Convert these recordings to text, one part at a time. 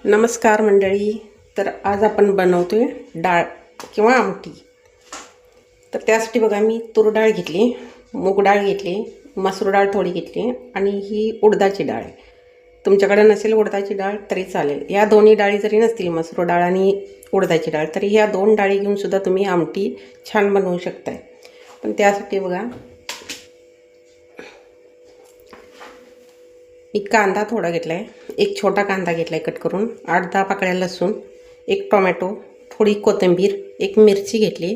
नमस्कार मंडळी. तर आज आपण बनवतोय डाळ किंवा आमटी. तर त्यासाठी बघा मी तूर डाळ घेतली, मूग डाळ घेतली, मसूर डाळ थोडी घेतली आणि ही उडदाची डाळ आहे. तुमच्याकडे नसेल उडदाची डाळ तरी चालेल. या दोन्ही डाळी जरी नसतील, मसूर डाळ आणि उडदाची डाळ, तरी ह्या दोन डाळी घेऊन सुद्धा तुम्ही आमटी छान बनवू शकताय. पण त्यासाठी बघा मी कांदा थोडा घेतला आहे, एक छोटा कांदा घेतला आहे कट करून, 8-10 पाकळ्या लसूण, एक टोमॅटो, थोडी कोथिंबीर, एक मिरची घेतली,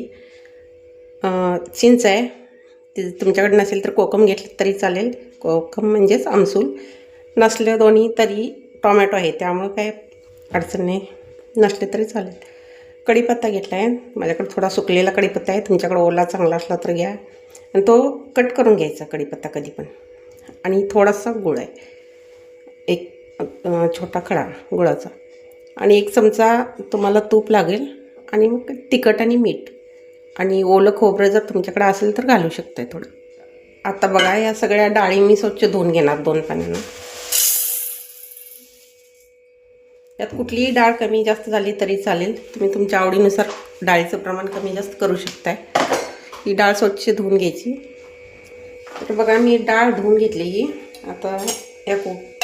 चिंच आहे, ती तुमच्याकडे नसेल तर कोकम घेतलं तरी चालेल. कोकम म्हणजेच आमसूल, नसलं दोन्ही तरी टोमॅटो आहे त्यामुळे काय अडचण नाही, नसले तरी चालेल. कढीपत्ता घेतला आहे, माझ्याकडे थोडा सुकलेला कढीपत्ता आहे, तुमच्याकडे ओला चांगला असला तर घ्या आणि तो कट करून घ्यायचा कढीपत्ता कधी पण. आणि थोडासा गुळ आहे, एक छोटा खडा गुळाचा, आणि 1 चमचा तुम्हाला तूप लागेल, आणि मग तिखट आणि मीठ आणि ओलं खोबरं जर तुमच्याकडे असेल तर घालू शकताय थोडं. आता बघा या सगळ्या डाळी मी स्वच्छ धुवून घेणार 2 पाण्यानं. यात कुठलीही डाळ कमी जास्त झाली तरी चालेल, तुम्ही तुमच्या आवडीनुसार डाळीचं प्रमाण कमी जास्त करू शकताय. ही डाळ स्वच्छ धुवून घ्यायची. तर बघा मी डाळ धुवून घेतली ही. आता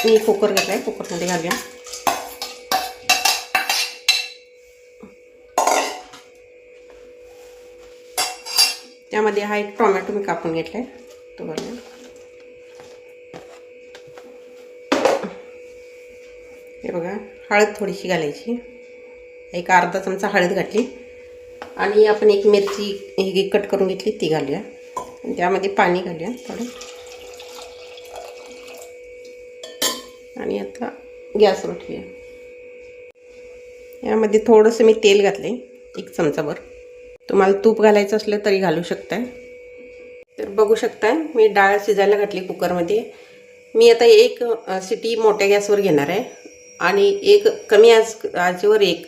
मी कुकर घेतला आहे, कुकरमध्ये घालूया. त्यामध्ये हा एक टोमॅटो मी कापून घेतला आहे, तो घालूया. हे बघा हळद थोडीशी घालायची, एक अर्धा चमचा हळद घातली, आणि आपण एक मिरची ही कट करून घेतली ती घालूया, आणि त्यामध्ये पाणी घालूया थोडं. आणि आता गॅसवर ठेवूया. यामध्ये थोडंसं मी तेल घातले, 1 चमचाभर. तुम्हाला तूप घालायचं असलं तरी घालू शकताय. तर बघू शकताय मी डाळ शिजायला घातली कुकरमध्ये. मी आता 1 शिटी मोठ्या गॅसवर घेणार आहे, आणि एक कमी आचेवर 1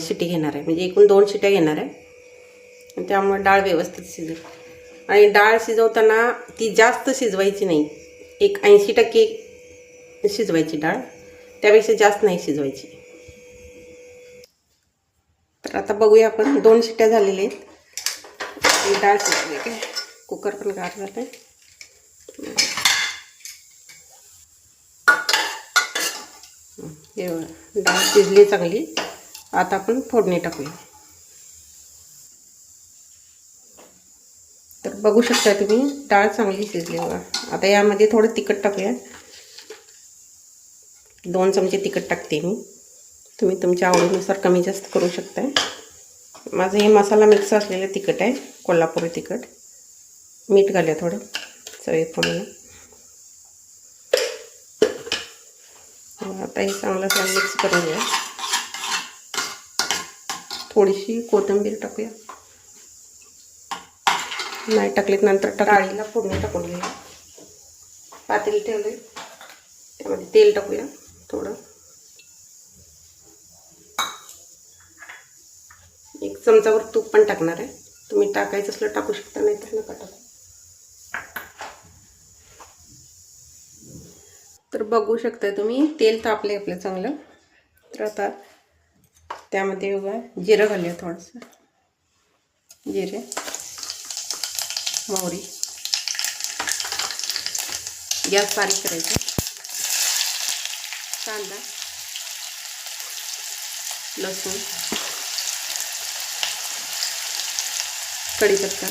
शिटी घेणार आहे, म्हणजे एकूण 2 शिट्या घेणार आहे. त्यामुळे डाळ व्यवस्थित शिजेल. आणि डाळ शिजवताना ती जास्त शिजवायची नाही, एक 80% शिजवायची डाळ, त्यापेक्षा जास्त नाही शिजवायची. तर आता बघूया आपण 2 शिट्ट्या झालेल्या आहेत. डाळ शिजली काय, कुकर पण गार झालं आहे. हे डाळ शिजली चांगली. आता आपण फोडणी टाकूया. तर बघू शकता तुम्ही डाळ चांगली शिजली बघा. आता यामध्ये थोडं तिखट टाकूया, 2 चमचे तिखट टाकते मी. तुम्ही तुमच्या आवडीनुसार कमी जास्त करू शकताय. माझं हे मसाला मिक्स असलेलं तिखट आहे, कोल्हापुरी तिखट. मीठ घालूया थोडं चवीप्रमाणे. आता हे चांगलं मिक्स करून घ्या. थोडीशी कोथिंबीर टाकूया, नाही टाकलीत नंतर डाळीला फोडणी टाकून घेऊया. पातेली ठेवले, त्यामध्ये तेल टाकूया थोडं. 1 चमचावर तूप पण टाकणार आहे, तुम्ही टाकायचं असलं टाकू शकता, नाही तर नका टाकू. तर बघू शकता तुम्ही तेल तापले आपलं चांगलं. तर आता त्यामध्ये बघा जिरं घालूया, थोडंसं जिरे, मोहरी. गॅस बारीक करायचा. कांदा, लसूण, कढीपत्ता,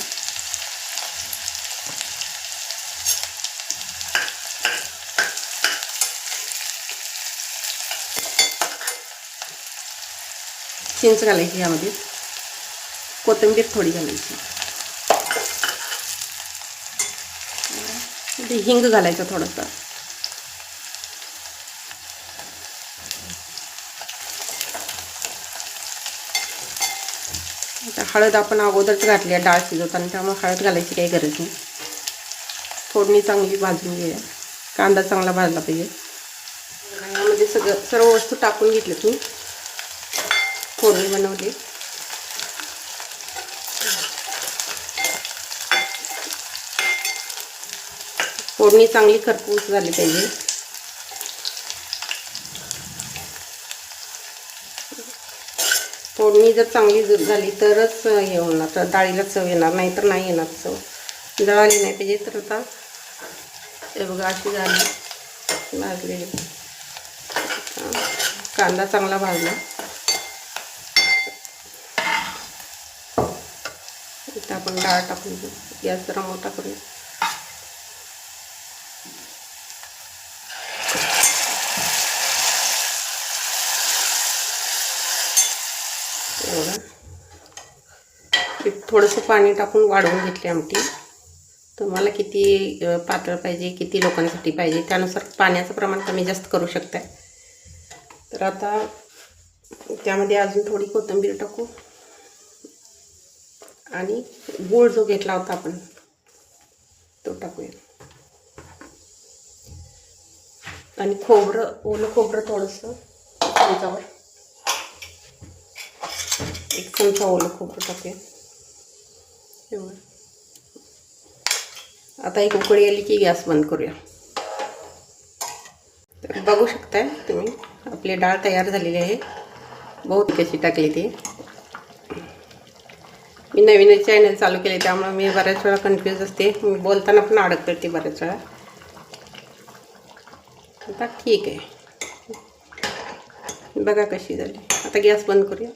चिंच घालायची, यामध्ये कोथिंबीर थोडी घालायची, हिंग घालायचा थोडासा. आता हळद आपण अगोदरच घातली आहे डाळ शिजवताना, त्यामुळे हळद घालायची काही गरज नाही. फोडणी चांगली भाजून घेऊया, कांदा चांगला भाजला पाहिजे. यामध्ये सर्व वस्तू टाकून घेतली मी, फोडणी बनवली. फोडणी चांगली खरपूस झाली पाहिजे. फोडणी जर चांगली झाली तरच हे होणार, तर डाळीला चव येणार, नाही तर नाही येणार चव. जळाली नाही पाहिजे. तर आता हे बघा अशी झाली भाजलेली. कांदा चांगला भाजला. इथं आपण डाळ टाकून घेऊ. गॅस जरा मोठा करूया. थोडंसं पाणी टाकून वाढवून घेतली आमटी. तुम्हाला किती पातळ पाहिजे, किती लोकांसाठी पाहिजे त्यानुसार पाण्याचं प्रमाण कमी जास्त करू शकताय. तर आता त्यामध्ये अजून थोडी कोथिंबीर टाकू आणि गूळ जो घेतला होता आपण तो टाकूया. आणि खोबरं, ओलं खोबरं थोडंसं चमचावर, 1 चमचा ओलं खोबरं टाकूया. आता एक उकळी आली की गॅस बंद करूया. तर बघू शकताय तुम्ही आपली डाळ तयार झालेली आहे. बहुत कशी टाकली ती. मी नवीन चॅनल चालू केले त्यामुळे मी बऱ्याच वेळा कन्फ्यूज असते. मी बोलताना पण अडकते ते बऱ्याच वेळा. आता ठीक आहे. बघा कशी झाली. आता गॅस बंद करूया.